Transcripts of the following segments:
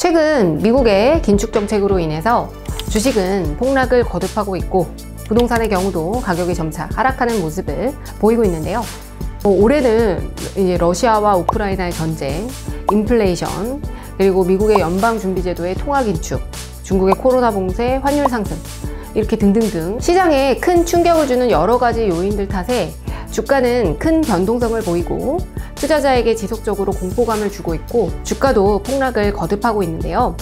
최근 미국의 긴축 정책으로 인해서 주식은 폭락을 거듭하고 있고 부동산의 경우도 가격이 점차 하락하는 모습을 보이고 있는데요. 올해는 이제 러시아와 우크라이나의 전쟁, 인플레이션, 그리고 미국의 연방준비제도의 통화 긴축, 중국의 코로나 봉쇄, 환율 상승 이렇게 등등등 시장에 큰 충격을 주는 여러 가지 요인들 탓에 주가는 큰 변동성을 보이고 투자자에게 지속적으로 공포감을 주고 있고 주가도 폭락을 거듭하고 있는데요.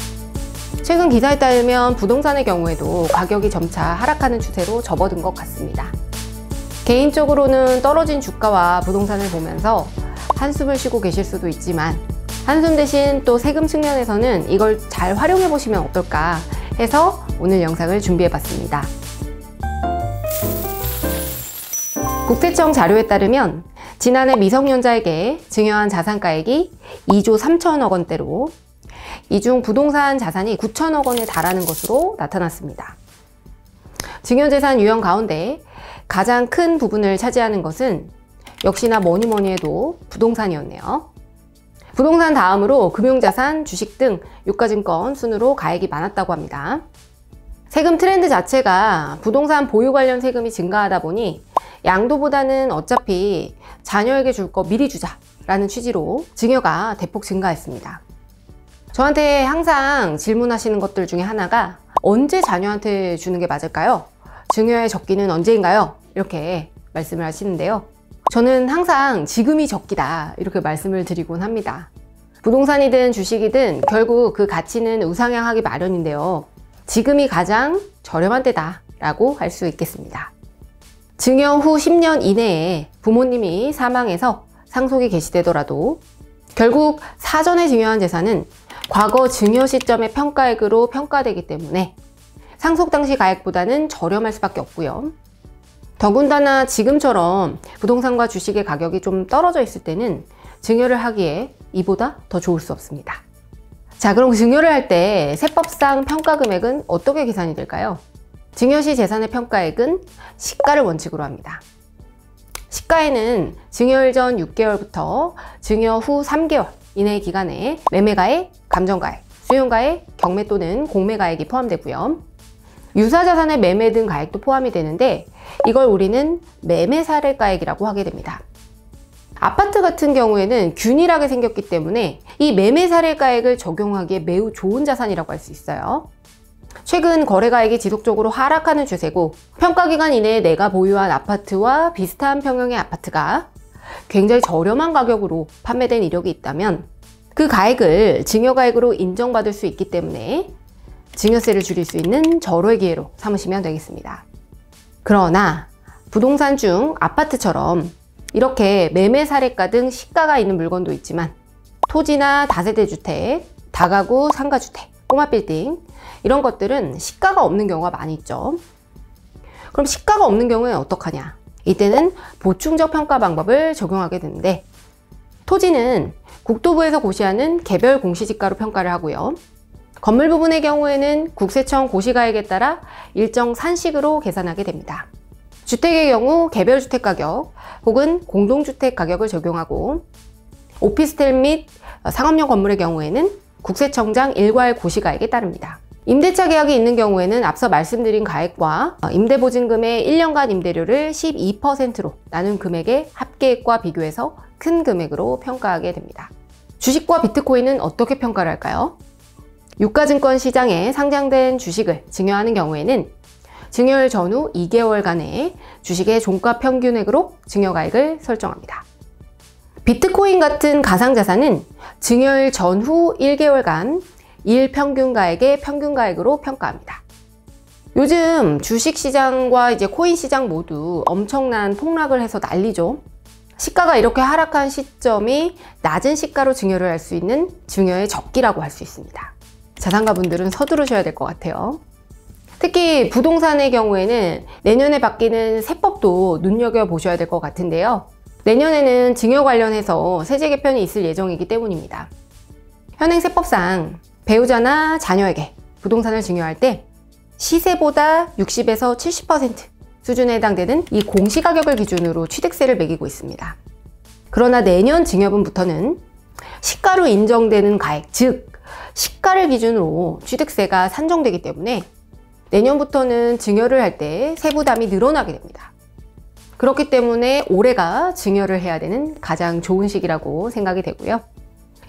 최근 기사에 따르면 부동산의 경우에도 가격이 점차 하락하는 추세로 접어든 것 같습니다. 개인적으로는 떨어진 주가와 부동산을 보면서 한숨을 쉬고 계실 수도 있지만 한숨 대신 또 세금 측면에서는 이걸 잘 활용해 보시면 어떨까 해서 오늘 영상을 준비해 봤습니다. 국세청 자료에 따르면 지난해 미성년자에게 증여한 자산가액이 2조 3천억 원대로 이 중 부동산 자산이 9천억 원에 달하는 것으로 나타났습니다. 증여재산 유형 가운데 가장 큰 부분을 차지하는 것은 역시나 뭐니 해도 부동산이었네요. 부동산 다음으로 금융자산, 주식 등 유가증권 순으로 가액이 많았다고 합니다. 세금 트렌드 자체가 부동산 보유 관련 세금이 증가하다 보니 양도보다는 어차피 자녀에게 줄 거 미리 주자 라는 취지로 증여가 대폭 증가했습니다. 저한테 항상 질문하시는 것들 중에 하나가 언제 자녀한테 주는 게 맞을까요? 증여의 적기는 언제인가요? 이렇게 말씀을 하시는데요. 저는 항상 지금이 적기다 이렇게 말씀을 드리곤 합니다. 부동산이든 주식이든 결국 그 가치는 우상향하기 마련인데요. 지금이 가장 저렴한 때다 라고 할 수 있겠습니다. 증여 후 10년 이내에 부모님이 사망해서 상속이 개시되더라도 결국 사전에 증여한 재산은 과거 증여 시점의 평가액으로 평가되기 때문에 상속 당시 가액보다는 저렴할 수밖에 없고요. 더군다나 지금처럼 부동산과 주식의 가격이 좀 떨어져 있을 때는 증여를 하기에 이보다 더 좋을 수 없습니다. 자, 그럼 증여를 할 때 세법상 평가 금액은 어떻게 계산이 될까요? 증여 시 재산의 평가액은 시가를 원칙으로 합니다. 시가에는 증여일 전 6개월부터 증여 후 3개월 이내의 기간에 매매가액, 감정가액, 수용가액, 경매 또는 공매가액이 포함되고요. 유사자산의 매매 등 가액도 포함이 되는데 이걸 우리는 매매사례가액이라고 하게 됩니다. 아파트 같은 경우에는 균일하게 생겼기 때문에 이 매매사례가액을 적용하기에 매우 좋은 자산이라고 할 수 있어요. 최근 거래가액이 지속적으로 하락하는 추세고 평가기간 이내에 내가 보유한 아파트와 비슷한 평형의 아파트가 굉장히 저렴한 가격으로 판매된 이력이 있다면 그 가액을 증여가액으로 인정받을 수 있기 때문에 증여세를 줄일 수 있는 절호의 기회로 삼으시면 되겠습니다. 그러나 부동산 중 아파트처럼 이렇게 매매 사례가 등 시가가 있는 물건도 있지만 토지나 다세대 주택, 다가구 상가주택, 꼬마빌딩 이런 것들은 시가가 없는 경우가 많이 있죠. 그럼 시가가 없는 경우에는 어떡하냐? 이때는 보충적 평가 방법을 적용하게 되는데 토지는 국토부에서 고시하는 개별 공시지가로 평가를 하고요. 건물 부분의 경우에는 국세청 고시가액에 따라 일정 산식으로 계산하게 됩니다. 주택의 경우 개별 주택 가격 혹은 공동주택 가격을 적용하고 오피스텔 및 상업용 건물의 경우에는 국세청장 일괄 고시가액에 따릅니다. 임대차 계약이 있는 경우에는 앞서 말씀드린 가액과 임대보증금의 1년간 임대료를 12%로 나눈 금액의 합계액과 비교해서 큰 금액으로 평가하게 됩니다. 주식과 비트코인은 어떻게 평가를 할까요? 유가증권 시장에 상장된 주식을 증여하는 경우에는 증여일 전후 2개월간의 주식의 종가 평균액으로 증여가액을 설정합니다. 비트코인 같은 가상자산은 증여일 전후 1개월간 일평균가액의 평균가액으로 평가합니다. 요즘 주식시장과 이제 코인시장 모두 엄청난 폭락을 해서 난리죠. 시가가 이렇게 하락한 시점이 낮은 시가로 증여를 할 수 있는 증여의 적기라고 할 수 있습니다. 자산가분들은 서두르셔야 될 것 같아요. 특히 부동산의 경우에는 내년에 바뀌는 세법도 눈여겨보셔야 될 것 같은데요. 내년에는 증여 관련해서 세제 개편이 있을 예정이기 때문입니다. 현행 세법상 배우자나 자녀에게 부동산을 증여할 때 시세보다 60에서 70% 수준에 해당되는 이 공시가격을 기준으로 취득세를 매기고 있습니다. 그러나 내년 증여분부터는 시가로 인정되는 가액, 즉 시가를 기준으로 취득세가 산정되기 때문에 내년부터는 증여를 할 때 세부담이 늘어나게 됩니다. 그렇기 때문에 올해가 증여를 해야 되는 가장 좋은 시기라고 생각이 되고요.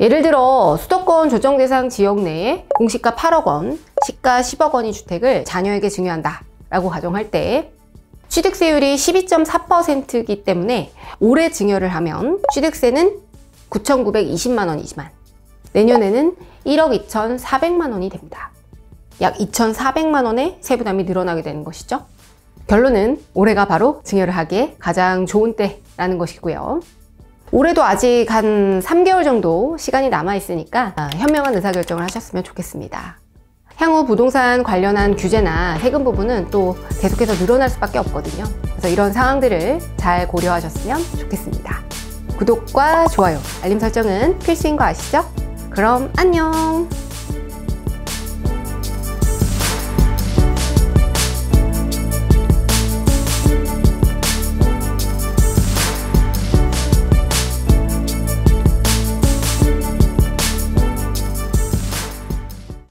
예를 들어 수도권 조정 대상 지역 내에 공시가 8억 원, 시가 10억 원의 주택을 자녀에게 증여한다 라고 가정할 때 취득세율이 12.4%이기 때문에 올해 증여를 하면 취득세는 9,920만 원이지만 내년에는 1억 2,400만 원이 됩니다. 약 2,400만 원의 세부담이 늘어나게 되는 것이죠. 결론은 올해가 바로 증여를 하기에 가장 좋은 때라는 것이고요. 올해도 아직 한 3개월 정도 시간이 남아있으니까 현명한 의사결정을 하셨으면 좋겠습니다. 향후 부동산 관련한 규제나 세금 부분은 또 계속해서 늘어날 수밖에 없거든요. 그래서 이런 상황들을 잘 고려하셨으면 좋겠습니다. 구독과 좋아요, 알림 설정은 필수인 거 아시죠? 그럼 안녕!